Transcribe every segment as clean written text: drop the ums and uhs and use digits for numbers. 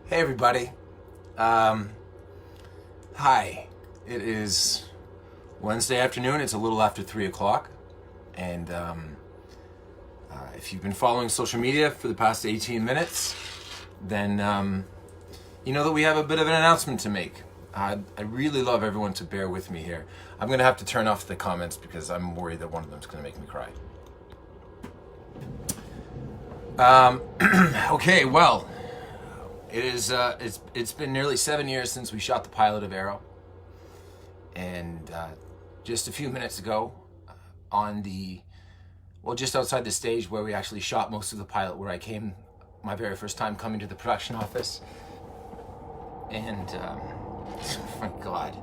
Hey everybody. Um, Hi. It is Wednesday afternoon. It's a little after 3 o'clock. And if you've been following social media for the past 18 minutes, then you know that we have a bit of an announcement to make. I really love everyone to bear with me here. I'm going to have to turn off the comments because I'm worried that one of them is going to make me cry. Okay, well, it's been nearly 7 years since we shot the pilot of Arrow, and just a few minutes ago, just outside the stage where we actually shot most of the pilot, where I came my very first time coming to the production office, and my God,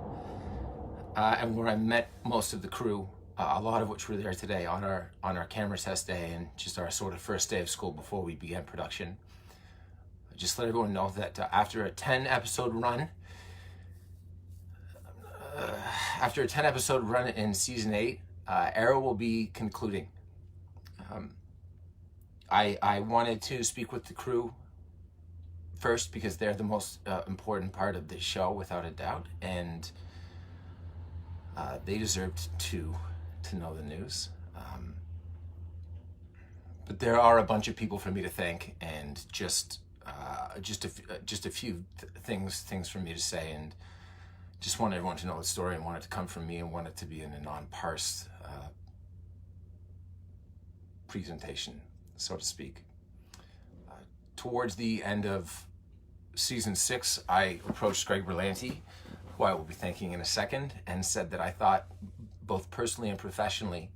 and where I met most of the crew, a lot of which were there today on our camera test day and just our sort of first day of school before we began production. Just let everyone know that after a 10 episode run in season 8, Arrow will be concluding. I wanted to speak with the crew first because they're the most important part of this show, without a doubt, and they deserved to know the news. But there are a bunch of people for me to thank, and just a few things for me to say, and just want everyone to know the story and want it to come from me and want it to be in a non-parsed presentation, so to speak. Towards the end of season 6, I approached Greg Berlanti, who I will be thanking in a second, and said that I thought, both personally and professionally,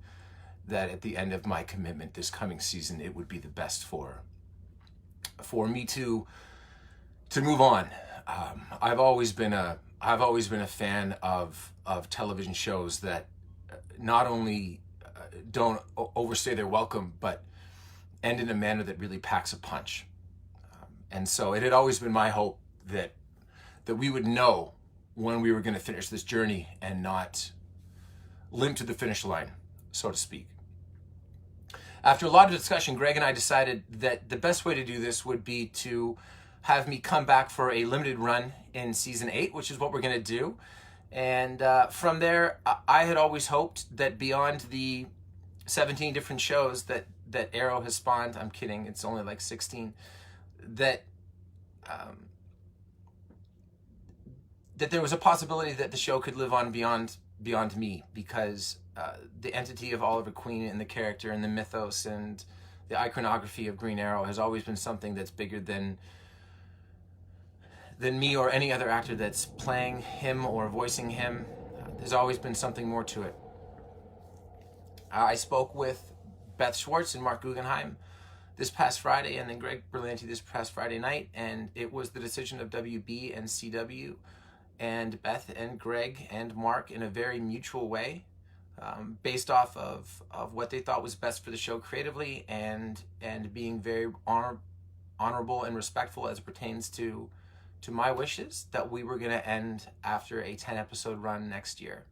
that at the end of my commitment this coming season, it would be the best for me to move on. I've always been a fan of television shows that not only don't overstay their welcome, but end in a manner that really packs a punch. And so it had always been my hope that we would know when we were going to finish this journey and not limp to the finish line, so to speak. After a lot of discussion, Greg and I decided that the best way to do this would be to have me come back for a limited run in season 8, which is what we're going to do. And from there, I had always hoped that beyond the 17 different shows that Arrow has spawned, I'm kidding, it's only like 16, that there was a possibility that the show could live on beyond me, because the entity of Oliver Queen and the character and the mythos and the iconography of Green Arrow has always been something that's bigger than me or any other actor that's playing him or voicing him. There's always been something more to it. I spoke with Beth Schwartz and Mark Guggenheim this past Friday, and then Greg Berlanti this past Friday night, and it was the decision of WB and CW and Beth and Greg and Mark, in a very mutual way, based off of what they thought was best for the show creatively, and being very honorable and respectful as it pertains to my wishes, that we were going to end after a 10 episode run next year.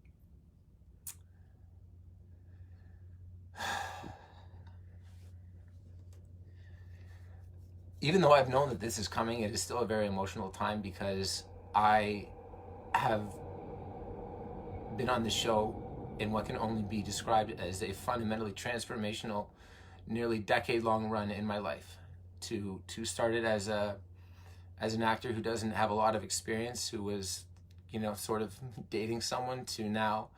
Even though I've known that this is coming, it is still a very emotional time, because I have been on the show in what can only be described as a fundamentally transformational, nearly decade-long run in my life. To start it as an actor who doesn't have a lot of experience, who was, sort of dating someone, to now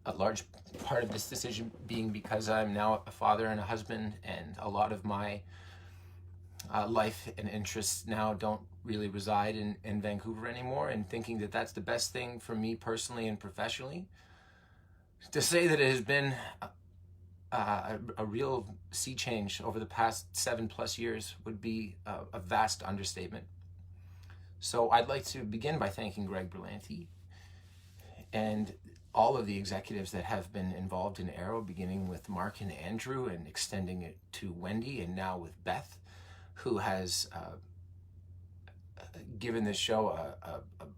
a large part of this decision being because I'm now a father and a husband, and a lot of my life and interests now don't really reside in Vancouver anymore, and thinking that that's the best thing for me personally and professionally. To say that it has been a real sea change over the past 7+ years would be a vast understatement. So I'd like to begin by thanking Greg Berlanti and all of the executives that have been involved in Arrow, beginning with Mark and Andrew and extending it to Wendy, and now with Beth, who has given this show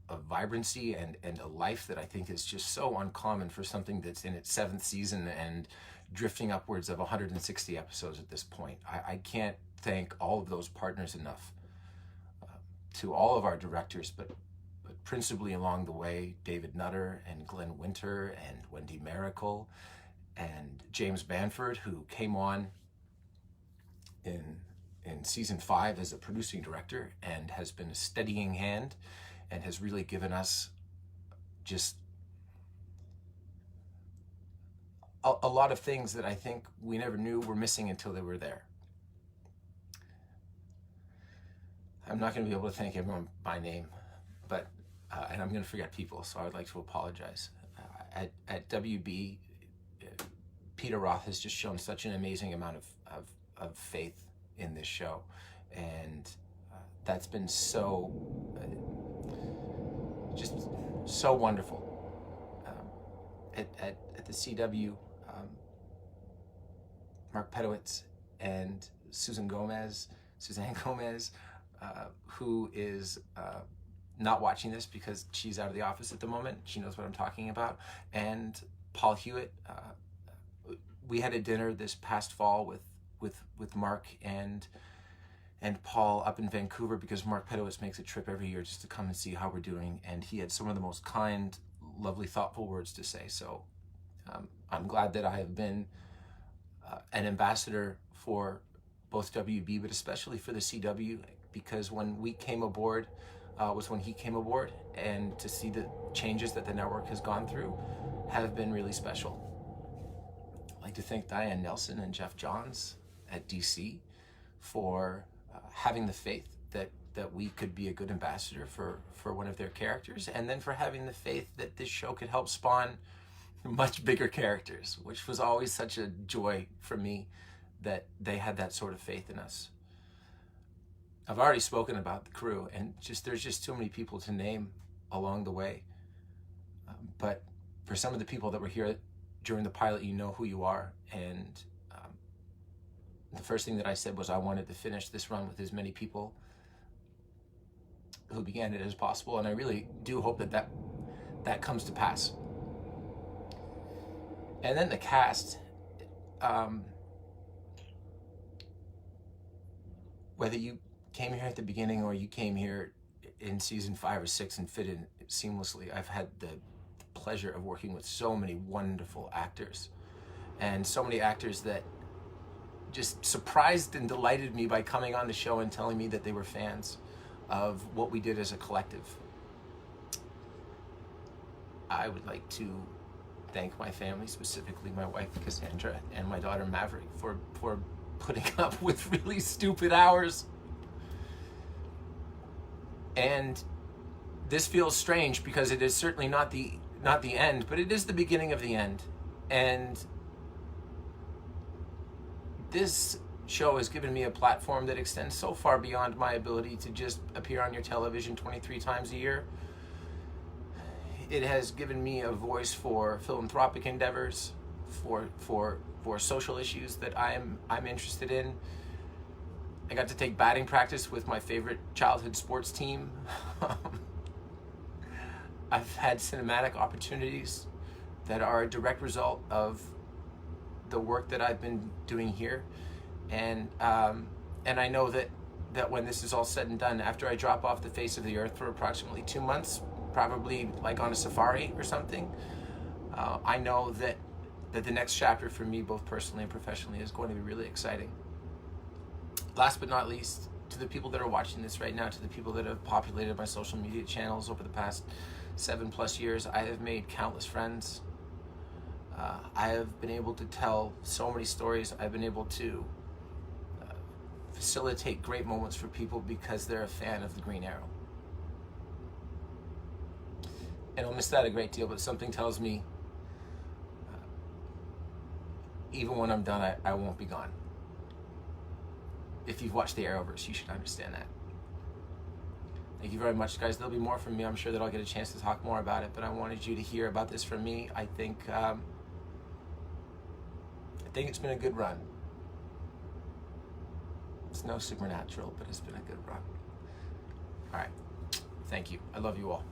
a vibrancy and a life that I think is just so uncommon for something that's in its 7th season and drifting upwards of 160 episodes at this point. I can't thank all of those partners enough. To all of our directors, but principally along the way, David Nutter and Glenn Winter and Wendy Miracle and James Banford, who came on in season 5 as a producing director and has been a steadying hand and has really given us just a lot of things that I think we never knew were missing until they were there. I'm not going to be able to thank everyone by name, but and I'm going to forget people, so I would like to apologize. At WB, Peter Roth has just shown such an amazing amount of faith in this show, and that's been so just so wonderful. At the CW, Mark Pedowitz and Suzanne Gomez, who is not watching this because she's out of the office at the moment. She knows what I'm talking about. And Paul Hewitt. We had a dinner this past fall with Mark and Paul up in Vancouver, because Mark Pedowitz makes a trip every year just to come and see how we're doing. And he had some of the most kind, lovely, thoughtful words to say. So I'm glad that I have been an ambassador for both WB, but especially for the CW, because when we came aboard was when he came aboard, and to see the changes that the network has gone through have been really special. I'd like to thank Diane Nelson and Jeff Johns at DC for having the faith that we could be a good ambassador for one of their characters, and then for having the faith that this show could help spawn much bigger characters, which was always such a joy for me that they had that sort of faith in us. I've already spoken about the crew, and there's just too many people to name along the way. But for some of the people that were here during the pilot, you know who you are. And the first thing that I said was I wanted to finish this run with as many people who began it as possible. And I really do hope that comes to pass. And then the cast, whether you came here at the beginning or you came here in season 5 or 6 and fit in seamlessly, I've had the pleasure of working with so many wonderful actors, and so many actors that just surprised and delighted me by coming on the show and telling me that they were fans of what we did as a collective. I would like to thank my family, specifically my wife Cassandra and my daughter Maverick, for putting up with really stupid hours. And this feels strange because it is certainly not the end, but it is the beginning of the end. And this show has given me a platform that extends so far beyond my ability to just appear on your television 23 times a year. It has given me a voice for philanthropic endeavors, for social issues that I'm interested in. I got to take batting practice with my favorite childhood sports team. I've had cinematic opportunities that are a direct result of the work that I've been doing here. And I know that when this is all said and done, after I drop off the face of the earth for approximately 2 months, probably like on a safari or something, I know that the next chapter for me, both personally and professionally, is going to be really exciting. Last but not least, to the people that are watching this right now, to the people that have populated my social media channels over the past 7+ years, I have made countless friends. I have been able to tell so many stories. I've been able to facilitate great moments for people because they're a fan of the Green Arrow. And I'll miss that a great deal, but something tells me even when I'm done, I won't be gone. If you've watched the Arrowverse, you should understand that. Thank you very much, guys. There'll be more from me. I'm sure that I'll get a chance to talk more about it, but I wanted you to hear about this from me. I think it's been a good run. It's no supernatural, but it's been a good run. All right. Thank you. I love you all.